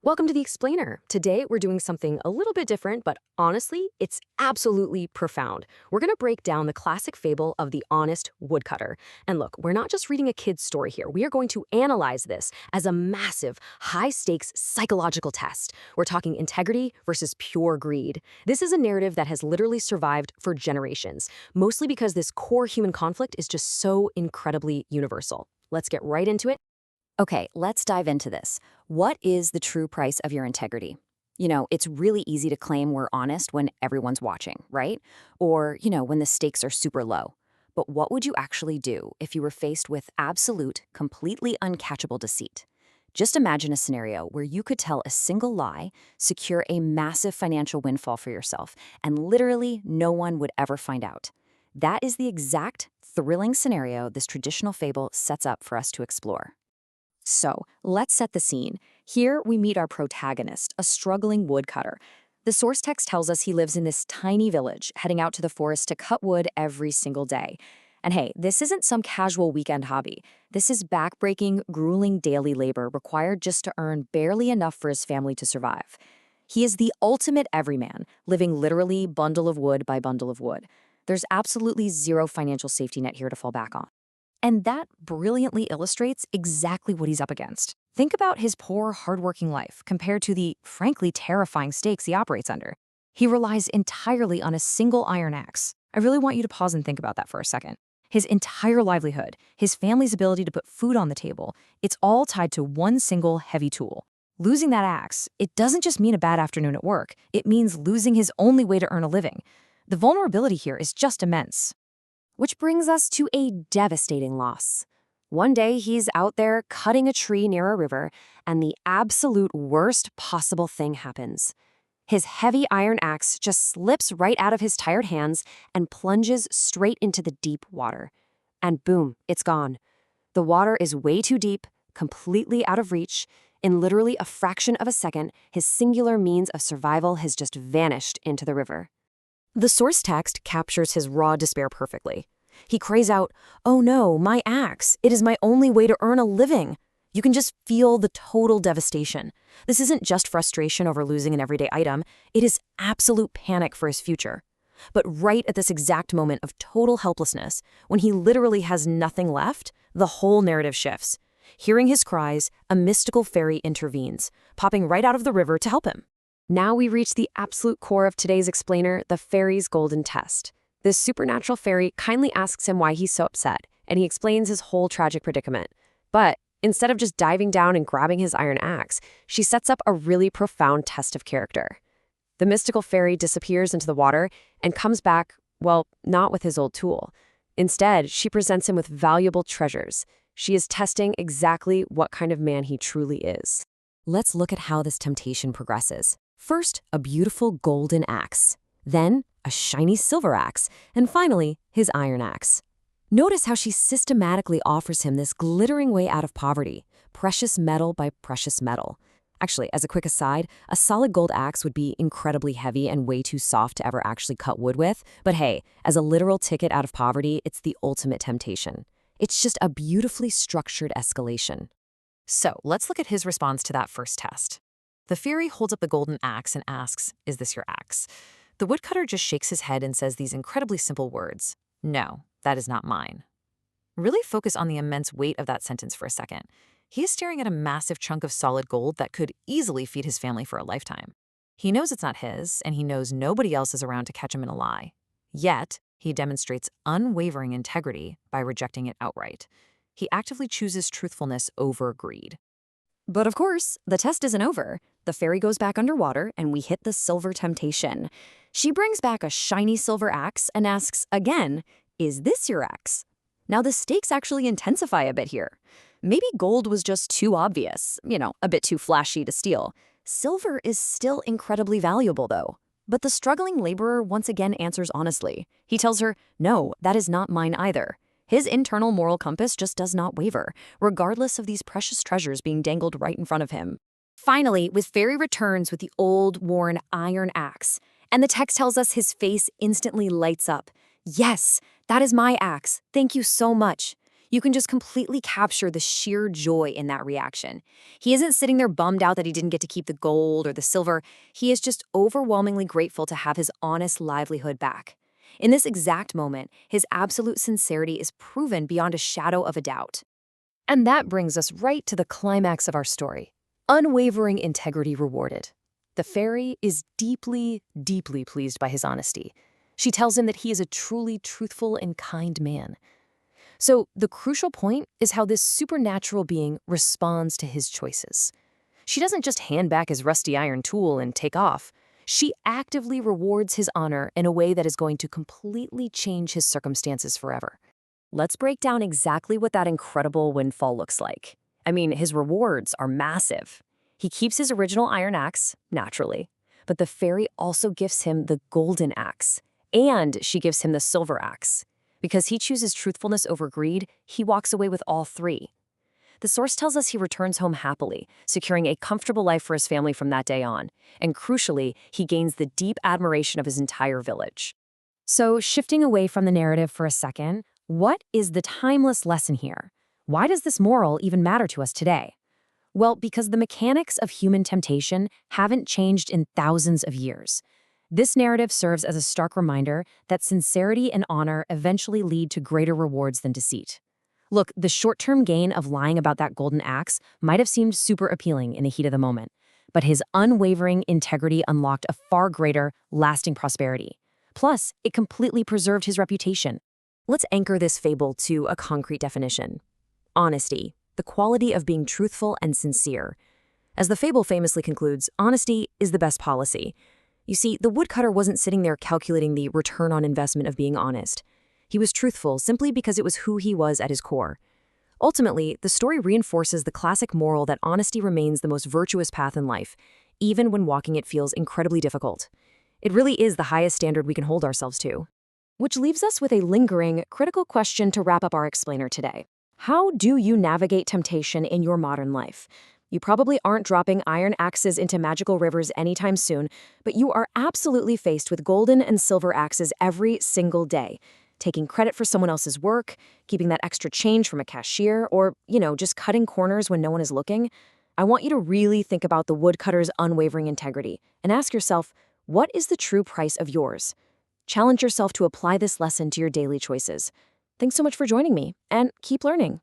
Welcome to the Explainer. Today, we're doing something a little bit different, but honestly, it's absolutely profound. We're going to break down the classic fable of the honest woodcutter. And look, we're not just reading a kid's story here. We are going to analyze this as a massive, high-stakes psychological test. We're talking integrity versus pure greed. This is a narrative that has literally survived for generations, mostly because this core human conflict is just so incredibly universal. Let's get right into it. Okay, let's dive into this. What is the true price of your integrity? It's really easy to claim we're honest when everyone's watching, right? Or, when the stakes are super low. But what would you actually do if you were faced with absolute, completely uncatchable deceit? Just imagine a scenario where you could tell a single lie, secure a massive financial windfall for yourself, and literally no one would ever find out. That is the exact thrilling scenario this traditional fable sets up for us to explore. So, let's set the scene. Here we meet our protagonist, a struggling woodcutter. The source text tells us he lives in this tiny village, heading out to the forest to cut wood every single day. And hey, this isn't some casual weekend hobby. This is backbreaking, grueling daily labor required just to earn barely enough for his family to survive. He is the ultimate everyman, living literally bundle of wood by bundle of wood. There's absolutely zero financial safety net here to fall back on. And that brilliantly illustrates exactly what he's up against. Think about his poor, hardworking life compared to the, frankly, terrifying stakes he operates under. He relies entirely on a single iron axe. I really want you to pause and think about that for a second. His entire livelihood, his family's ability to put food on the table, it's all tied to one single heavy tool. Losing that axe, it doesn't just mean a bad afternoon at work. It means losing his only way to earn a living. The vulnerability here is just immense. Which brings us to a devastating loss. One day, he's out there cutting a tree near a river, and the absolute worst possible thing happens. His heavy iron axe just slips right out of his tired hands and plunges straight into the deep water. And boom, it's gone. The water is way too deep, completely out of reach. In literally a fraction of a second, his singular means of survival has just vanished into the river. The source text captures his raw despair perfectly. He cries out, "Oh no, my axe! It is my only way to earn a living!" You can just feel the total devastation. This isn't just frustration over losing an everyday item, it is absolute panic for his future. But right at this exact moment of total helplessness, when he literally has nothing left, the whole narrative shifts. Hearing his cries, a mystical fairy intervenes, popping right out of the river to help him. Now we reach the absolute core of today's explainer, the fairy's golden test. This supernatural fairy kindly asks him why he's so upset, and he explains his whole tragic predicament. But instead of just diving down and grabbing his iron axe, she sets up a really profound test of character. The mystical fairy disappears into the water and comes back, well, not with his old tool. Instead, she presents him with valuable treasures. She is testing exactly what kind of man he truly is. Let's look at how this temptation progresses. First, a beautiful golden axe, then a shiny silver axe, and finally, his iron axe. Notice how she systematically offers him this glittering way out of poverty, precious metal by precious metal. Actually, as a quick aside, a solid gold axe would be incredibly heavy and way too soft to ever actually cut wood with, but hey, as a literal ticket out of poverty, it's the ultimate temptation. It's just a beautifully structured escalation. So, let's look at his response to that first test. The fairy holds up the golden axe and asks, "Is this your axe?" The woodcutter just shakes his head and says these incredibly simple words, "No, that is not mine." Really focus on the immense weight of that sentence for a second. He is staring at a massive chunk of solid gold that could easily feed his family for a lifetime. He knows it's not his, and he knows nobody else is around to catch him in a lie. Yet, he demonstrates unwavering integrity by rejecting it outright. He actively chooses truthfulness over greed. But of course, the test isn't over. The fairy goes back underwater, and we hit the silver temptation. She brings back a shiny silver axe and asks again, "Is this your axe?" Now the stakes actually intensify a bit here. Maybe gold was just too obvious, a bit too flashy to steal. Silver is still incredibly valuable, though. But the struggling laborer once again answers honestly. He tells her, "No, that is not mine either." His internal moral compass just does not waver, regardless of these precious treasures being dangled right in front of him. Finally, with fairy returns with the old, worn iron axe, and the text tells us his face instantly lights up. "Yes, that is my axe. Thank you so much." You can just completely capture the sheer joy in that reaction. He isn't sitting there bummed out that he didn't get to keep the gold or the silver. He is just overwhelmingly grateful to have his honest livelihood back. In this exact moment, his absolute sincerity is proven beyond a shadow of a doubt. And that brings us right to the climax of our story. Unwavering integrity rewarded. The fairy is deeply, deeply pleased by his honesty. She tells him that he is a truly truthful and kind man. So the crucial point is how this supernatural being responds to his choices. She doesn't just hand back his rusty iron tool and take off. She actively rewards his honor in a way that is going to completely change his circumstances forever. Let's break down exactly what that incredible windfall looks like. I mean, his rewards are massive. He keeps his original iron axe, naturally, but the fairy also gifts him the golden axe, and she gives him the silver axe. Because he chooses truthfulness over greed, he walks away with all three. The source tells us he returns home happily, securing a comfortable life for his family from that day on, and crucially, he gains the deep admiration of his entire village. So, shifting away from the narrative for a second, what is the timeless lesson here? Why does this moral even matter to us today? Well, because the mechanics of human temptation haven't changed in thousands of years. This narrative serves as a stark reminder that sincerity and honor eventually lead to greater rewards than deceit. Look, the short-term gain of lying about that golden axe might have seemed super appealing in the heat of the moment, but his unwavering integrity unlocked a far greater, lasting prosperity. Plus, it completely preserved his reputation. Let's anchor this fable to a concrete definition. Honesty, the quality of being truthful and sincere. As the fable famously concludes, honesty is the best policy. You see, the woodcutter wasn't sitting there calculating the return on investment of being honest. He was truthful simply because it was who he was at his core. Ultimately, the story reinforces the classic moral that honesty remains the most virtuous path in life, even when walking it feels incredibly difficult. It really is the highest standard we can hold ourselves to. Which leaves us with a lingering, critical question to wrap up our explainer today. How do you navigate temptation in your modern life? You probably aren't dropping iron axes into magical rivers anytime soon, but you are absolutely faced with golden and silver axes every single day. Taking credit for someone else's work, keeping that extra change from a cashier, or, just cutting corners when no one is looking. I want you to really think about the woodcutter's unwavering integrity and ask yourself, what is the true price of yours? Challenge yourself to apply this lesson to your daily choices. Thanks so much for joining me, and keep learning.